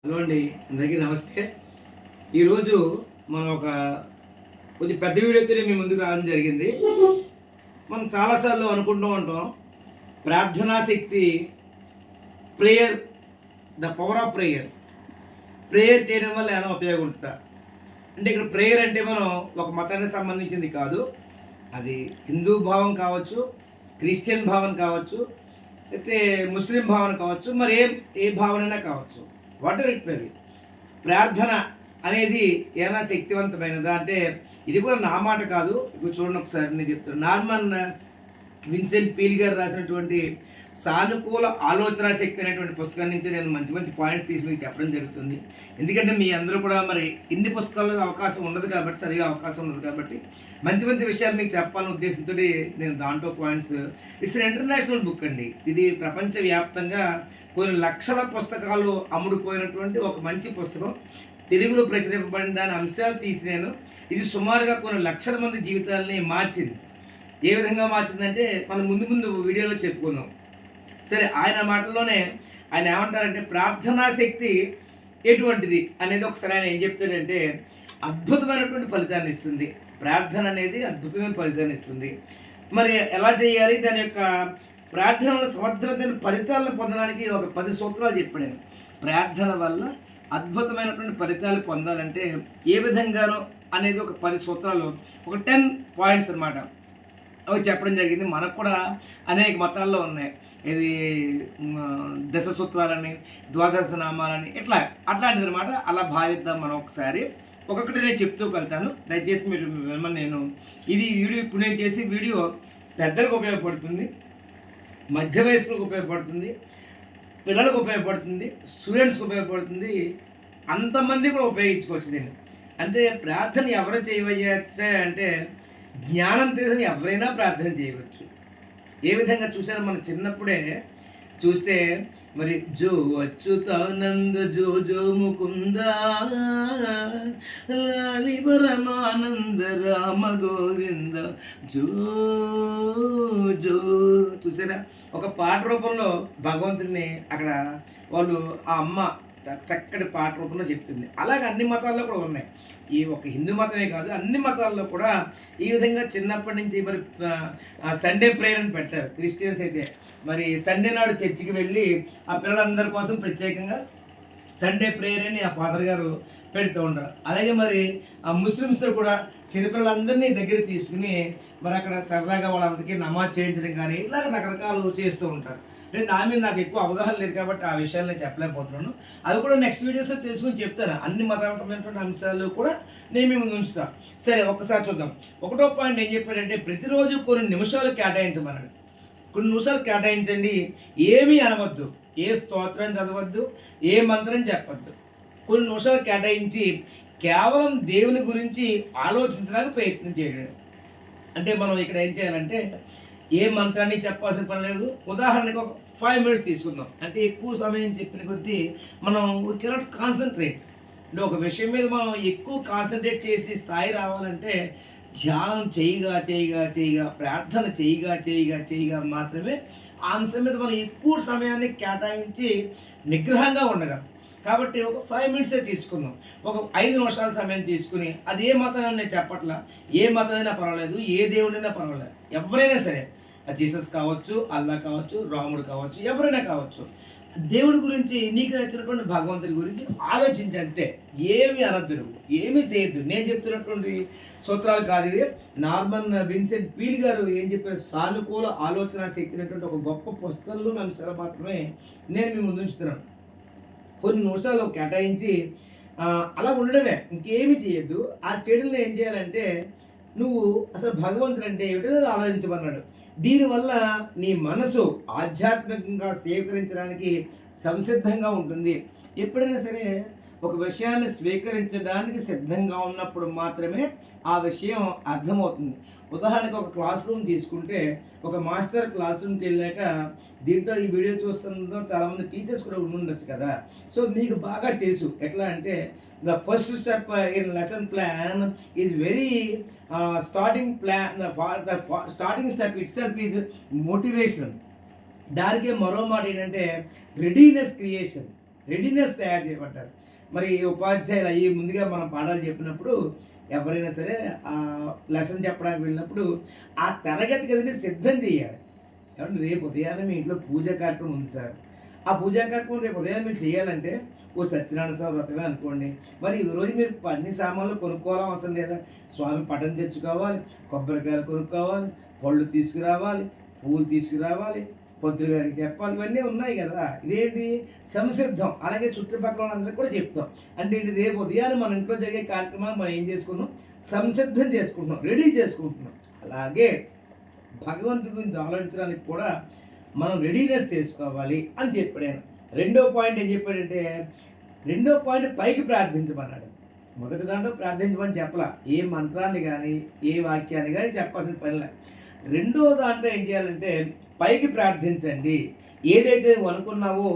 Hello అండి, అందరికీ నమస్తే. ఈరోజు మనం కొంచెం పెద్ద వీడియోతోనే మీ ముందుకు రావడం జరిగింది. మనం చాలాసార్లు అనుకుంటూ ఉంటాం, ప్రార్థనా శక్తి, prayer, the power of prayer చేయడం వల్ల ఎలా ఉపయోగం ఉంటుందా అంటే, ఇక్కడ ప్రేయర్ అంటే మనం ఒక మతానికి సంబంధించింది కాదు. అది హిందూ భావం కావచ్చు, క్రిస్టియన్ భావన కావచ్చు, అయితే ముస్లిం భావన కావచ్చు, మరి ఏ భావనైనా కావచ్చు. What ever it may be, ప్రార్థన అనేది ఏమైనా శక్తివంతమైనదా అంటే, ఇది కూడా నా మాట కాదు. ఇప్పుడు చూడండి ఒకసారి నేను చెప్తాను. నార్మన్ విన్సెంట్ పీల్ గారు రాసినటువంటి సానుకూల ఆలోచన శక్తి అనేటువంటి పుస్తకం నుంచి నేను మంచి మంచి పాయింట్స్ తీసి మీకు చెప్పడం జరుగుతుంది. ఎందుకంటే మీ అందరూ కూడా మరి ఇన్ని పుస్తకాలకు అవకాశం ఉండదు కాబట్టి, చదివే అవకాశం ఉండదు కాబట్టి, మంచి మంచి విషయాలు మీకు చెప్పాలనే ఉద్దేశంతో నేను దాంట్లో పాయింట్స్. ఇట్స్ ఇంటర్నేషనల్ బుక్ అండి. ఇది ప్రపంచవ్యాప్తంగా కొన్ని లక్షల పుస్తకాలు అమ్ముడుపోయినటువంటి ఒక మంచి పుస్తకం. తెలుగులో ప్రచురింపబడిన దాని అంశాలు తీసి ఇది సుమారుగా కొన్ని లక్షల మంది జీవితాలని మార్చింది. ఏ విధంగా మార్చిందంటే మనం ముందు వీడియోలో చెప్పుకున్నాం. సరే, ఆయన మాటల్లోనే ఆయన ఏమంటారంటే, ప్రార్థనా శక్తి ఎటువంటిది అనేది ఒకసారి ఆయన ఏం చెప్తాడంటే, అద్భుతమైనటువంటి ఫలితాన్ని ఇస్తుంది. ప్రార్థన అనేది అద్భుతమైన ఫలితాన్ని ఇస్తుంది. మరి ఎలా చేయాలి, దాని యొక్క ప్రార్థనల సమర్థమైన ఫలితాలను పొందడానికి ఒక 10 సూత్రాలు చెప్పాను నేను. ప్రార్థన వల్ల అద్భుతమైనటువంటి ఫలితాలు పొందాలంటే ఏ విధంగానో అనేది ఒక 10 సూత్రాలు, ఒక 10 పాయింట్స్ అనమాట, అవి చెప్పడం జరిగింది. మనకు కూడా అనేక మతాల్లో ఉన్నాయి. ఇది దశ సూత్రాలని, ద్వాదశ నామాలని, అట్లాంటిది అనమాట. అలా భావిద్దాం మనం ఒకసారి. ఒక్కొక్కటి నేను చెప్తూ వెళ్తాను, దయచేసి మీరు వినమని. ఇది వీడియో ఇప్పుడు నేను చేసే వీడియో పెద్దలకు ఉపయోగపడుతుంది, మధ్య వయస్కులకు ఉపయోగపడుతుంది, పిల్లలకు ఉపయోగపడుతుంది, స్టూడెంట్స్కి ఉపయోగపడుతుంది, అంతమంది కూడా ఉపయోగించుకోవచ్చు దీన్ని. అంటే ప్రార్థన ఎవరు చేయవచ్చా అంటే, జ్ఞానం తెలిసిన ఎవరైనా ప్రార్థన చేయవచ్చు. ఏ విధంగా చూసారో మనం చిన్నప్పుడే చూస్తే, మరి జో అచ్యుతానంద జో జో ముకుంద లాలి పరమానంద రామ గోవింద జో జో, చూసారా? ఒక పాట రూపంలో భగవంతుడిని అక్కడ వాళ్ళు, ఆ అమ్మ చక్కటి పాట రూపంలో చెప్తుంది. అలాగే అన్ని మతాల్లో కూడా ఉన్నాయి. ఈ ఒక హిందూ మతమే కాదు, అన్ని మతాల్లో కూడా ఈ విధంగా చిన్నప్పటి నుంచి మరి సండే ప్రేయర్ అని పెడతారు. క్రిస్టియన్స్ అయితే మరి సండే నాడు చర్చికి వెళ్ళి ఆ పిల్లలందరి కోసం ప్రత్యేకంగా సండే ప్రేయర్ అని ఆ ఫాదర్ గారు పెడుతూ ఉంటారు. అలాగే మరి ఆ ముస్లిమ్స్తో కూడా చిన్నపిల్లలందరినీ దగ్గర తీసుకుని మరి అక్కడ సరదాగా వాళ్ళందరికీ నమాజ్ చేయించడం కానీ ఇలాగ రకరకాలు చేస్తూ ఉంటారు. నేను దాని మీద నాకు ఎక్కువ అవగాహన లేదు కాబట్టి ఆ విషయాలు నేను చెప్పలేకపోతున్నాను. అవి కూడా నెక్స్ట్ వీడియోస్లో తెలుసుకుని చెప్తాను. అన్ని మతాలకు సంబంధించిన అంశాలు కూడా నేను మీ ముందు ఉంచుతాను. సరే, ఒక్కసారి చూద్దాం. ఒకటో పాయింట్ ఏం చెప్పాడంటే, ప్రతిరోజు కొన్ని నిమిషాలు కేటాయించమన్నాడు. కొన్ని నిమిషాలు కేటాయించండి, ఏమీ అనవద్దు, ఏ స్తోత్రం చదవద్దు, ఏ మంత్రం చెప్పద్దు. కొన్ని నిమిషాలు కేటాయించి కేవలం దేవుని గురించి ఆలోచించడానికి ప్రయత్నం చేయడం. అంటే మనం ఇక్కడ ఏం చేయాలంటే, ఏ మంత్రాన్ని చెప్పాల్సిన పని లేదు. ఉదాహరణకు ఒక 5 minutes తీసుకుందాం. అంటే ఎక్కువ సమయం చెప్పిన కొద్దీ మనం వీ కెనాట్ కాన్సన్ట్రేట్. అంటే ఒక విషయం మీద మనం ఎక్కువ కాన్సన్ట్రేట్ చేసి స్థాయి రావాలంటే ధ్యానం చేయగా ప్రార్థన చేయగా మాత్రమే ఆ అంశం మీద మనం ఎక్కువ సమయాన్ని కేటాయించి నిగ్రహంగా ఉండగలం. కాబట్టి ఒక 5 minutes తీసుకుందాం. ఒక 5 నిమిషాల సమయం తీసుకుని, అది ఏ మతం నేను చెప్పట్లా, ఏ మతమైనా పర్వాలేదు, ఏ దేవుడైనా పర్వాలేదు, ఎవరైనా సరే, జీసస్ కావచ్చు, అల్లా కావచ్చు, రాముడు కావచ్చు, ఎవరైనా కావచ్చు, దేవుడి గురించి, నీకు నచ్చినటువంటి భగవంతుడి గురించి ఆలోచించి అంతే. ఏమి అనద్దు, నువ్వు ఏమీ చేయొద్దు. నేను చెప్తున్నటువంటి సూత్రాలు కాదు ఇవి. నార్మన్ విన్సెంట్ పీల్ గారు ఏం చెప్పారు, సానుకూల ఆలోచన శక్తి అనేటువంటి ఒక గొప్ప పుస్తకంలో అంశాలు మాత్రమే నేను మీ ముందు ఉంచుతున్నాను. కొన్ని నిమిషాలు కేటాయించి అలా ఉండడమే, ఇంకేమీ చేయొద్దు. ఆ చెడులను ఏం చేయాలంటే, నువ్వు అసలు భగవంతుడు అంటే ఏమిటో ఆలోచించమన్నాడు. దీనివల్ల నీ మనసు ఆధ్యాత్మికంగా స్వీకరించడానికి సంసిద్ధంగా ఉంటుంది. ఎప్పుడైనా సరే ఒక విషయాన్ని స్వీకరించడానికి సిద్ధంగా ఉన్నప్పుడు మాత్రమే ఆ విషయం అర్థమవుతుంది. ఉదాహరణకు ఒక క్లాస్ రూమ్ తీసుకుంటే, ఒక మాస్టర్ క్లాస్ రూమ్కి వెళ్ళాక, దీంట్లో ఈ వీడియో చూస్తున్న చాలామంది టీచర్స్ కూడా ఉండొచ్చు కదా. సో మీకు బాగా తెలుసు ఎట్లా అంటే, the first step in lesson plan is very starting plan. The starting step it self is motivation. దానికే మరో మాట ఏంటంటే రెడీనెస్ క్రియేషన్. రెడీనెస్ తయారు చేయమంటారు. మరి ఉపాధ్యాయులు అయ్యి ముందుగా మనం పాఠాలు చెప్పినప్పుడు ఎవరైనా సరే లెసన్ చెప్పడానికి వెళ్ళినప్పుడు ఆ తరగతి గదిని సిద్ధం చేయాలి. ఏమంటే రేపు ఉదయాన్నే మీ ఇంట్లో పూజా కార్యక్రమం ఉంది సార్. ఆ పూజా కార్యక్రమం రేపు ఉదయం మీరు చేయాలంటే ఓ సత్యనారాయణ స్వామి వ్రతమే అనుకోండి. మరి ఈరోజు మీరు అన్ని సామాన్లు కొనుక్కోవడం అవసరం లేదా? స్వామి పటం తెచ్చుకోవాలి, కొబ్బరికాయలు కొనుక్కోవాలి, పళ్ళు తీసుకురావాలి, పువ్వులు తీసుకురావాలి, పంతులు గారికి చెప్పాలి, ఇవన్నీ ఉన్నాయి కదా. ఇదేంటి సంసిద్ధం. అలాగే చుట్టుపక్కల వాళ్ళందరికీ కూడా చెప్తాం. అంటే ఏంటి, రేపు ఉదయాన్నే మన ఇంట్లో జరిగే కార్యక్రమాలు మనం ఏం చేసుకున్నాం, సంసిద్ధం చేసుకుంటున్నాం, రెడీ చేసుకుంటున్నాం. అలాగే భగవంతుడి గురించి ఆలోచించడానికి కూడా మనం రెడీనెస్ చేసుకోవాలి అని చెప్పాడు ఆయన. రెండో పాయింట్ ఏం చెప్పాడంటే, రెండో పాయింట్ పైకి ప్రార్థించమన్నాడు. మొదటి దాంట్లో ప్రార్థించమని చెప్పలా, ఏ మంత్రాన్ని కానీ ఏ వాక్యాన్ని కానీ చెప్పాల్సిన పనిలే. రెండో దాంట్లో ఏం చేయాలంటే పైకి ప్రార్థించండి. ఏదైతే నువ్వు అనుకున్నావో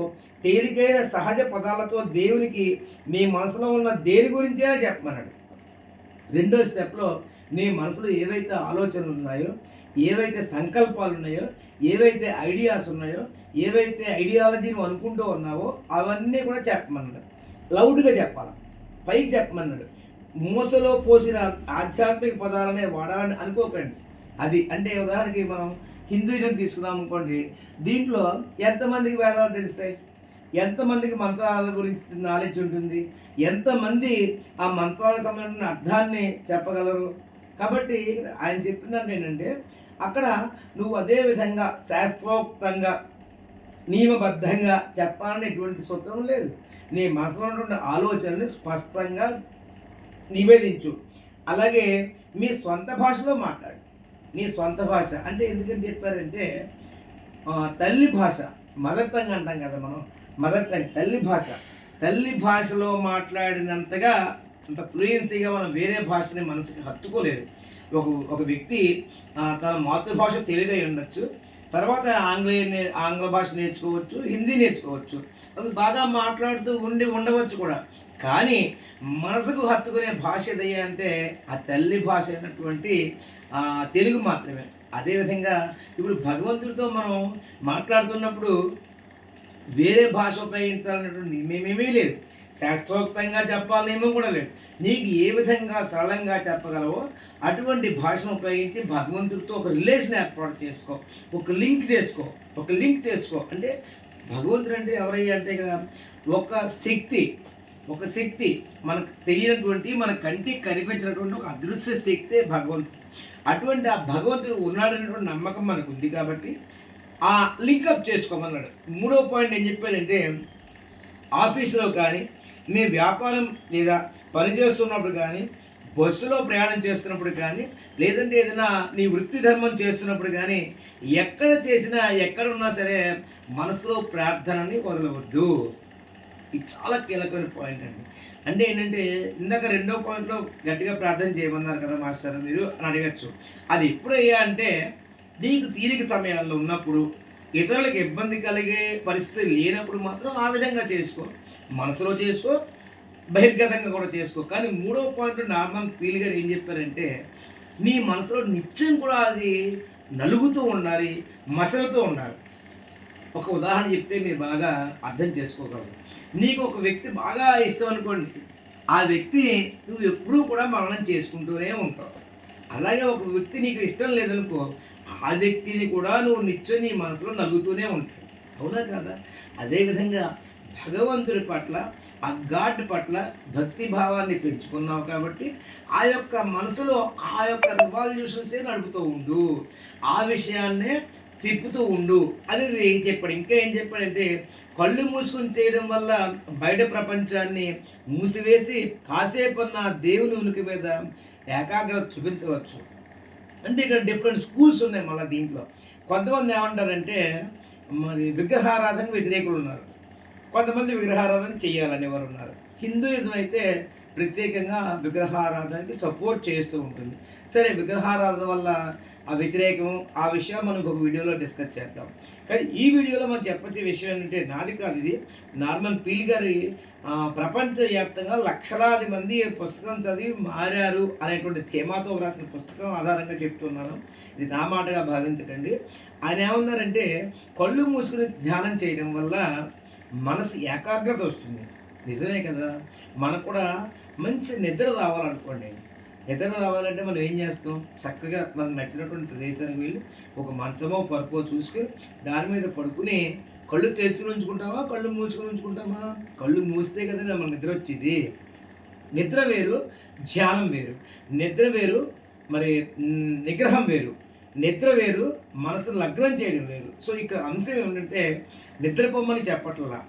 తేలికైన సహజ పదాలతో దేవునికి నీ మనసులో ఉన్న దేని గురించే చెప్పమన్నాడు. రెండో స్టెప్లో నీ మనసులో ఏవైతే ఆలోచనలు ఉన్నాయో, ఏవైతే సంకల్పాలు ఉన్నాయో, ఏవైతే ఐడియాస్ ఉన్నాయో, ఏవైతే ఐడియాలజీ నువ్వు అనుకుంటూ ఉన్నావో అవన్నీ కూడా చెప్పమన్నాడు. లౌడ్గా చెప్పాలి, పైకి చెప్పమన్నాడు. మూసలో పోసిన ఆధ్యాత్మిక పదాలనే వాడాలని అనుకోకండి. అది అంటే ఉదాహరణకి మనం హిందూయిజం తీసుకుందాం అనుకోండి. దీంట్లో ఎంతమందికి వేదాలు తెలుస్తాయి? ఎంతమందికి మంత్రాల గురించి నాలెడ్జ్ ఉంటుంది? ఎంతమంది ఆ మంత్రాలకు సంబంధించిన అర్థాన్ని చెప్పగలరు? కాబట్టి ఆయన చెప్పిందంటే ఏంటంటే, అక్కడ నువ్వు అదే విధంగా శాస్త్రోక్తంగా నియమబద్ధంగా చెప్పాలని ఎటువంటి సూత్రం లేదు. నీ మనసులో ఉన్నటువంటి ఆలోచనని స్పష్టంగా నివేదించు. అలాగే మీ స్వంత భాషలో మాట్లాడు. నీ స్వంత భాష అంటే ఎందుకని చెప్పారంటే, తల్లి భాష, మదర్ టంగ్ అంటాం కదా మనం. మదర్ టంగ్ తల్లి భాష. తల్లి భాషలో మాట్లాడినంతగా అంత ఫ్లూయెన్సీగా మనం వేరే భాషని మనసుకి హత్తుకోలేదు. ఒక వ్యక్తి తన మాతృభాష తెలుగు అయి ఉండొచ్చు, తర్వాత ఆంగ్ల భాష నేర్చుకోవచ్చు, హిందీ నేర్చుకోవచ్చు, అవి బాగా మాట్లాడుతూ ఉండవచ్చు కూడా. కానీ మనసుకు హత్తుకునే భాష ఏదయ్యా అంటే ఆ తల్లి భాష అయినటువంటి తెలుగు మాత్రమే. అదేవిధంగా ఇప్పుడు భగవంతుడితో మనం మాట్లాడుతున్నప్పుడు వేరే భాష ఉపయోగించాలన్నటువంటి నియమేమీ లేదు. శాస్త్రోక్తంగా చెప్పాలని నియమం కూడా లేదు. నీకు ఏ విధంగా సరళంగా చెప్పగలవో అటువంటి భాషను ఉపయోగించి భగవంతుడితో ఒక రిలేషన్ ఏర్పాటు చేసుకో, ఒక లింక్ చేసుకో. అంటే భగవంతుడు అంటే ఎవరయ్యా అంటే కదా, ఒక శక్తి మనకు తెలియనటువంటి, మన కంటికి కనిపించినటువంటి ఒక అదృశ్య శక్తే భగవంతుడు. అటువంటి ఆ భగవంతుడు ఉన్నాడనేటువంటి నమ్మకం మనకు ఉంది కాబట్టి ఆ లింకప్ చేసుకోమన్నాడు. మూడో పాయింట్ ఏం చెప్పాడంటే, ఆఫీసులో కానీ, మీ వ్యాపారం లేదా పనిచేస్తున్నప్పుడు కానీ, బస్సులో ప్రయాణం చేస్తున్నప్పుడు కానీ, లేదంటే ఏదైనా నీ వృత్తి ధర్మం చేస్తున్నప్పుడు కానీ, ఎక్కడ ఉన్నా సరే మనసులో ప్రార్థనని వదలవద్దు. ఇది చాలా కీలకమైన పాయింట్ అండి. అంటే ఏంటంటే, ఇందాక రెండో పాయింట్లో గట్టిగా ప్రార్థన చేయమన్నారు కదా మాస్టర్ మీరు అని అడగచ్చు. అది ఎప్పుడయ్యా అంటే, నీకు తీరిక సమయాల్లో ఉన్నప్పుడు, ఇతరులకు ఇబ్బంది కలిగే పరిస్థితి లేనప్పుడు మాత్రం ఆ విధంగా చేసుకో. మనసులో చేసుకో, బహిర్గతంగా కూడా చేసుకో. కానీ మూడో పాయింట్ నార్మల్ పీల్ గారు ఏం చెప్పారంటే, నీ మనసులో నిత్యం కూడా అది నలుగుతూ ఉండాలి, మసలుతూ ఉండాలి. ఒక ఉదాహరణ చెప్తే మీరు బాగా అర్థం చేసుకోగలరు. నీకు ఒక వ్యక్తి బాగా ఇష్టం అనుకోండి, ఆ వ్యక్తిని నువ్వు ఎప్పుడూ కూడా మననం చేసుకుంటూనే ఉంటావు. అలాగే ఒక వ్యక్తి నీకు ఇష్టం లేదనుకో, ఆ వ్యక్తిని కూడా నువ్వు నిత్యం నీ మనసులో నలుగుతూనే ఉంటావు. అవునా కదా? అదేవిధంగా భగవంతుడి పట్ల, ఆ గాడ్ పట్ల భక్తి భావాన్ని పెంచుకున్నావు కాబట్టి ఆ యొక్క మనసులో ఆ యొక్క రివాల్యూషన్సే నడుపుతూ ఉండు, ఆ విషయాన్నే తిప్పుతూ ఉండు అనేది చెప్పాడు. ఇంకా ఏం చెప్పాడంటే, కళ్ళు మూసుకొని చేయడం వల్ల బయట ప్రపంచాన్ని మూసివేసి కాసేపన్న దేవుని ఉనికి మీద ఏకాగ్రత చూపించవచ్చు. అంటే ఇక్కడ డిఫరెంట్ స్కూల్స్ ఉన్నాయి. మళ్ళీ దీంట్లో కొంతమంది ఏమంటారంటే, మరి విగ్రహారాధన వ్యతిరేకులు ఉన్నారు, కొంతమంది విగ్రహారాధన చేయాలనేవారు ఉన్నారు. హిందూయిజం అయితే ప్రత్యేకంగా విగ్రహారాధనకి సపోర్ట్ చేస్తూ ఉంటుంది. సరే, విగ్రహారాధన వల్ల ఆ వ్యతిరేకం, ఆ విషయం మనం ఒక వీడియోలో డిస్కస్ చేద్దాం. కానీ ఈ వీడియోలో మనం చెప్పచ్చే విషయం ఏంటంటే, నాది కాదు ఇది, నార్మన్ పీల్ గారి ప్రపంచవ్యాప్తంగా లక్షలాది మంది పుస్తకం చదివి మారారు అనేటువంటి థేమాతో రాసిన పుస్తకం ఆధారంగా చెప్తున్నాను. ఇది నా మాటగా భావించకండి. ఆయన ఏమన్నారంటే, కళ్ళు మూసుకుని ధ్యానం చేయడం వల్ల మనసు ఏకాగ్రత వస్తుంది. నిజమే కదా! మనకు కూడా మంచి నిద్ర రావాలనుకోండి. నిద్ర రావాలంటే మనం ఏం చేస్తాం? చక్కగా మనకు నచ్చినటువంటి ప్రదేశానికి వెళ్ళి ఒక మంచమో, పరుపో చూసుకొని దాని మీద పడుకుని కళ్ళు తెరుచుకొని ఉంచుకుంటామా? కళ్ళు మూసుకొని ఉంచుకుంటామా? కళ్ళు మూస్తే కదండీ మనకు నిద్ర వచ్చేది. నిద్ర వేరు, ధ్యానం వేరు. నిద్ర వేరు, మరి నిగ్రహం వేరు. నిద్ర వేరు, మనసును లగ్నం చేయడం వేరు. సో, ఇక్కడ అంశం ఏమిటంటే నిద్రపోమని చెప్పట్లా.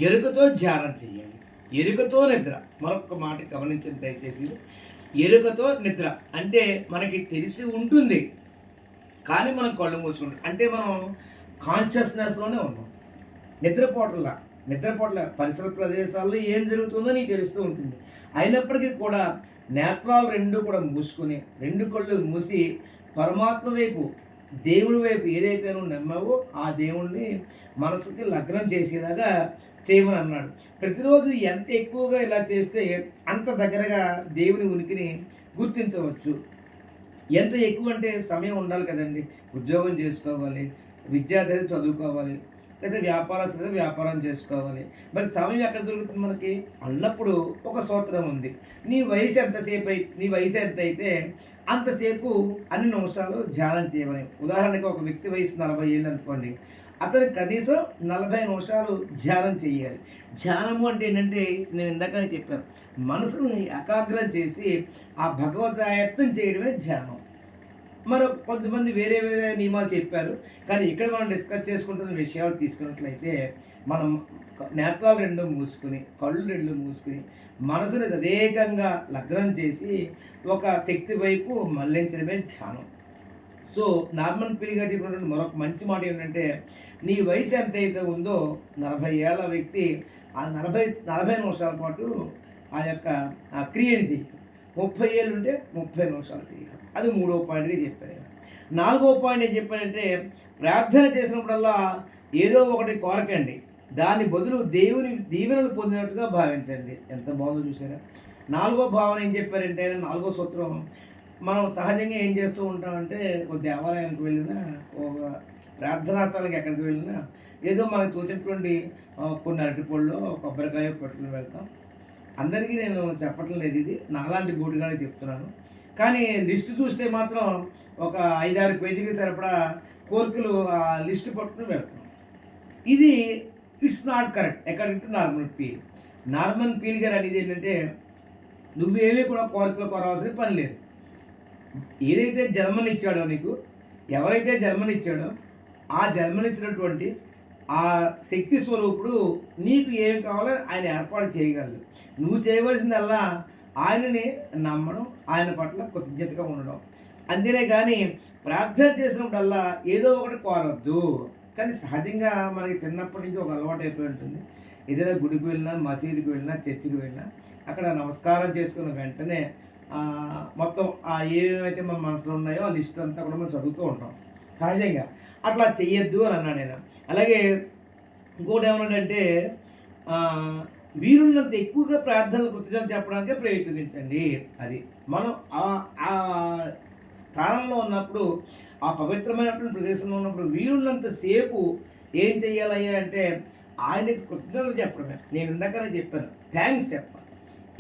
ఎరుకతో ధ్యానం చేయాలి. ఎరుకతో నిద్ర. మరొక మాట గమనించండి దయచేసి. ఎరుకతో నిద్ర అంటే మనకి తెలిసి ఉంటుంది. కానీ మనం కళ్ళు మూసుకుంటాం. అంటే మనం కాన్షియస్‌నెస్‌లోనే ఉన్నాం. నిద్రపోవట్ల పరిసర ప్రదేశాల్లో ఏం జరుగుతుందో నీకు తెలుస్తూ ఉంటుంది. అయినప్పటికీ కూడా నేత్రాలు 2 కూడా మూసుకొని, 2 కళ్ళు మూసి పరమాత్మ వైపు, దేవుడి వైపు ఏదైతే నువ్వు నమ్మావో ఆ దేవుడిని మనసుకి లగ్నం చేసేలాగా చేయమని అన్నాడు. ప్రతిరోజు ఎంత ఎక్కువగా ఇలా చేస్తే అంత దగ్గరగా దేవుని ఉనికిని గుర్తించవచ్చు. ఎంత ఎక్కువ అంటే సమయం ఉండాలి కదండీ! ఉద్యోగం చేసుకోవాలి, విద్యార్థి చదువుకోవాలి, లేదా వ్యాపారస్తులు వ్యాపారం చేసుకోవాలి. మరి సమయం ఎక్కడ దొరుకుతుంది మనకి? అన్నప్పుడు ఒక సూత్రం ఉంది. నీ వయసు ఎంతైతే అంతసేపు అన్ని నిమిషాలు ధ్యానం చేయమని. ఉదాహరణకి ఒక వ్యక్తి వయసు 40 ఏళ్ళు అనుకోండి. అతను కనీసం 40 నిమిషాలు ధ్యానం చేయాలి. ధ్యానము అంటే ఏంటంటే నేను ఇందాకనే చెప్పాను. మనసుని ఏకాగ్రం చేసి ఆ భగవదాయత్తం చేయడమే ధ్యానం. కొంతమంది వేరే వేరే నియమాలు చెప్పారు. కానీ ఇక్కడ మనం డిస్కస్ చేసుకుంటున్న విషయాలు తీసుకున్నట్లయితే మనం నేత్రాలు 2 మూసుకొని, కళ్ళు 2 మూసుకొని, మనసుని తదేకంగా లగ్నం చేసి ఒక శక్తి వైపు మళ్లించడమే ధ్యానం. సో, నార్మన్ పీల్ గారు చెప్పినటువంటి మరొక మంచి మాట ఏంటంటే, నీ వయసు ఎంతైతే ఉందో 40 ఏళ్ల వ్యక్తి ఆ 40 నిమిషాల పాటు ఆ యొక్క క్రియని చెయ్యాలి. 30 ఏళ్ళు ఉంటే 30 నిమిషాలు చేయాలి. అది 3వ పాయింట్‌గా చెప్పారు ఆయన. 4వ పాయింట్ ఏం చెప్పారంటే, ప్రార్థన చేసినప్పుడల్లా ఏదో ఒకటి కోరకండి. దాని బదులు దేవుని దీవెనలు పొందినట్టుగా భావించండి. ఎంత బాగుందో చూసారా? 4వ భావన ఏం చెప్పారంటే, 4వ సూత్రం మనం సహజంగా ఏం చేస్తూ ఉంటామంటే, ఒక దేవాలయానికి వెళ్ళినా, ఒక ప్రార్థనా స్థలానికి ఎక్కడికి వెళ్ళినా ఏదో మనకు తోచినటువంటి కొన్ని అరటిపళ్ళో, కొబ్బరికాయో పట్టుకుని వెళ్తాం. అందరికీ నేను చెప్పటం లేదు ఇది. నాలాంటి బోటుగానే చెప్తున్నాను. కానీ లిస్ట్ చూస్తే మాత్రం ఒక 5, 6 పేజీలకి సరిపడా కోరికలు ఆ లిస్ట్ పట్టుకుని వెళ్తాం. ఇది it's not correct according to Norman peel గారు అనేది ఏంటంటే, నువ్వేమీ కూడా కోరికలు కోరవలసిన పని లేదు. ఏదైతే జన్మనిచ్చాడో నీకు, ఎవరైతే జన్మనిచ్చాడో ఆ జన్మనిచ్చినటువంటి ఆ శక్తి స్వరూపుడు నీకు ఏం కావాలో ఆయన ఏర్పాటు చేయగలడు. నువ్వు చేయవలసిందల్లా ఆయనని నమ్మడం, ఆయన పట్ల కృతజ్ఞతగా ఉండడం. అంతేనే కానీ ప్రార్థన చేసినప్పుడల్లా ఏదో ఒకటి కోరవద్దు. కానీ సహజంగా మనకి చిన్నప్పటి నుంచి ఒక అలవాటు అయిపోయి ఉంటుంది. ఏదైనా గుడికి వెళ్ళినా, మసీదుకి వెళ్ళినా, చర్చికి వెళ్ళినా అక్కడ నమస్కారం చేసుకున్న వెంటనే మొత్తం ఏమేమైతే మన మనసులో ఉన్నాయో ఆ లిస్ట్ అంతా కూడా మనం చదువుతూ ఉంటాం సహజంగా. అట్లా చెయ్యొద్దు అని అన్నాడు ఆయన. అలాగే ఇంకోటి ఏమన్నాడంటే, వీలున్నంత ఎక్కువగా ప్రార్థనలు కృతజ్ఞత చెప్పడానికే ప్రయత్నించండి. అది మనం ఆ స్థానంలో ఉన్నప్పుడు, ఆ పవిత్రమైనటువంటి ప్రదేశంలో ఉన్నప్పుడు వీలున్నంత సేపు ఏం చెయ్యాలయ్యా అంటే ఆయనకి కృతజ్ఞతలు చెప్పడమే. నేను ఇందాకనే చెప్పాను, థ్యాంక్స్ చెప్పాలి.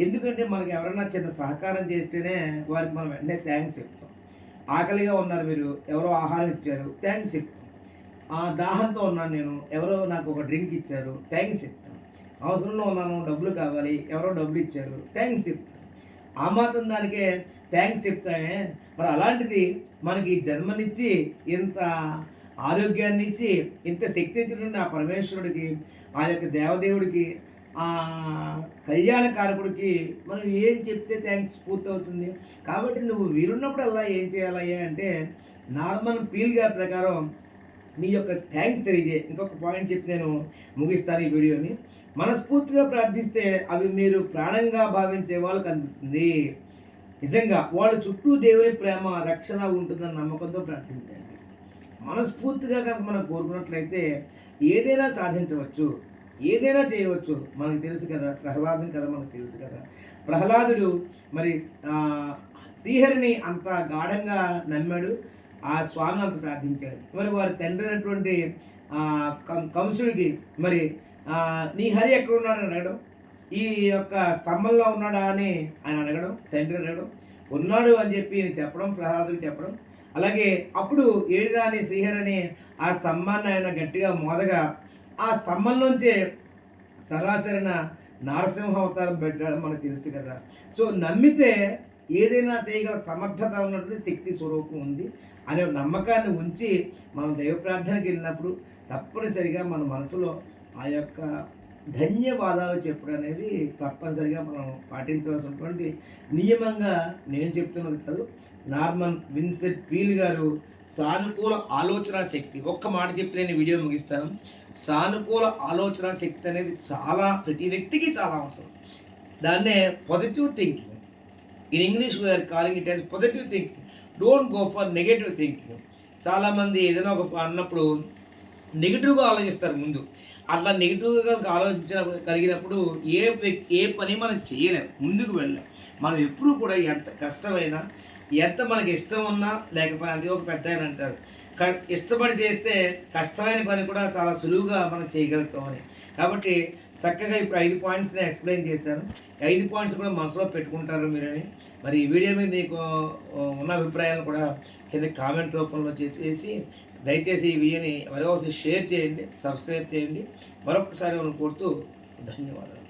ఎందుకంటే మనకి ఎవరైనా చిన్న సహకారం చేస్తేనే వారికి మనం వెంటనే థ్యాంక్స్ చెప్తాం. ఆకలిగా ఉన్నారు మీరు, ఎవరో ఆహారం ఇచ్చారు, థ్యాంక్స్ చెప్తాం. దాహంతో ఉన్నాను నేను, ఎవరో నాకు ఒక డ్రింక్ ఇచ్చారు, థ్యాంక్స్ చెప్తాను. అవసరంలో ఉన్నాను, డబ్బులు కావాలి, ఎవరో డబ్బులు ఇచ్చారు, థ్యాంక్స్ చెప్తాను. ఆ మాత్రం దానికే థ్యాంక్స్ చెప్తామే. మరి అలాంటిది మనకి జన్మనిచ్చి, ఇంత ఆరోగ్యాన్ని ఇచ్చి, ఇంత శక్తి ఇచ్చినటువంటి ఆ పరమేశ్వరుడికి, ఆ యొక్క దేవదేవుడికి, ఆ కళ్యాణకారకుడికి మనం ఏం చెప్తే థ్యాంక్స్ పూర్తవుతుంది. కాబట్టి నువ్వు వీలున్నప్పుడల్లా ఏం చేయాలయ్యా అంటే, నార్మన్ పీల్ గారి ప్రకారం నీ యొక్క థ్యాంక్స్ తెలియజేయి. ఇంకొక పాయింట్ చెప్పి నేను ముగిస్తాను ఈ వీడియోని. మనస్ఫూర్తిగా ప్రార్థిస్తే అవి మీరు ప్రాణంగా భావించే వాళ్ళకి అందుతుంది. నిజంగా వాళ్ళ చుట్టూ దేవుని ప్రేమ, రక్షణ ఉంటుందని నమ్మకంతో ప్రార్థించండి. మనస్ఫూర్తిగా కనుక మనం కోరుకున్నట్లయితే ఏదైనా సాధించవచ్చు, ఏదైనా చేయవచ్చు. మనకు తెలుసు కదా, ప్రహ్లాదుని కదా మనకు తెలుసు కదా. ప్రహ్లాదుడు మరి శ్రీహరిని అంత గాఢంగా నమ్మాడు, ఆ స్వామిని అంత ప్రార్థించాడు. మరి వారి తండ్రి అయినటువంటి కంసుడికి మరి నీ హరి ఎక్కడున్నాడని అడగడం, ఈ యొక్క స్తంభంలో ఉన్నాడా అని ఆయన అడగడం, తండ్రి అడగడం, ఉన్నాడు అని చెప్పి ఈయన చెప్పడం, ప్రహ్లాదుడికి చెప్పడం. అలాగే అప్పుడు ఏడిరా అని శ్రీహరిని ఆ స్తంభాన్ని ఆయన గట్టిగా మోదగా ఆ స్తంభంలోంచే సరాసరిన నారసింహ అవతారం పెట్టాడు మనకు తెలుసు కదా. సో నమ్మితే ఏదైనా చేయగల సమర్థత ఉన్నది, శక్తి స్వరూపం ఉంది అనే నమ్మకాన్ని ఉంచి మనం దైవ ప్రార్థనకి వెళ్ళినప్పుడు తప్పనిసరిగా మన మనసులో ఆ యొక్క ధన్యవాదాలు చెప్పడం అనేది తప్పనిసరిగా మనం పాటించవలసినటువంటి నియమంగా నేను చెప్తున్నది కాదు. నార్మన్ విన్సెంట్ పీల్ గారు సానుకూల ఆలోచన శక్తి, ఒక్క మాట చెప్తే నేను వీడియో ముగిస్తాను. సానుకూల ఆలోచన శక్తి అనేది చాలా ప్రతి వ్యక్తికి చాలా అవసరం. దాన్నే positive thinking. In English we are calling it as positive thinking. Don't go for negative thinking. చాలామంది ఏదైనా ఒక అన్నప్పుడు నెగిటివ్గా ఆలోచిస్తారు ముందు. అట్లా నెగిటివ్గా కలిగినప్పుడు ఏ పని మనం చేయలేము, ముందుకు వెళ్ళలేం. మనం ఎప్పుడూ కూడా ఎంత కష్టమైనా, ఎంత మనకి ఇష్టం ఉన్నా లేకపోతే అది ఒక పెద్ద ఆయన అంటారు, ఇష్టపడి చేస్తే కష్టమైన పని కూడా చాలా సులువుగా మనం చేయగలుగుతామని. కాబట్టి చక్కగా ఇప్పుడు 5 పాయింట్స్ నేను ఎక్స్ప్లెయిన్ చేశాను. 5 పాయింట్స్ కూడా మనసులో పెట్టుకుంటారు మీరని. మరి ఈ వీడియో మీద మీకు ఉన్న అభిప్రాయాలను కూడా కింద కామెంట్ రూపంలో చేసి దయచేసి ఈ వీడియోని ఎవరో షేర్ చేయండి, సబ్స్క్రైబ్ చేయండి. మరొకసారి మనం కోరుతూ ధన్యవాదాలు.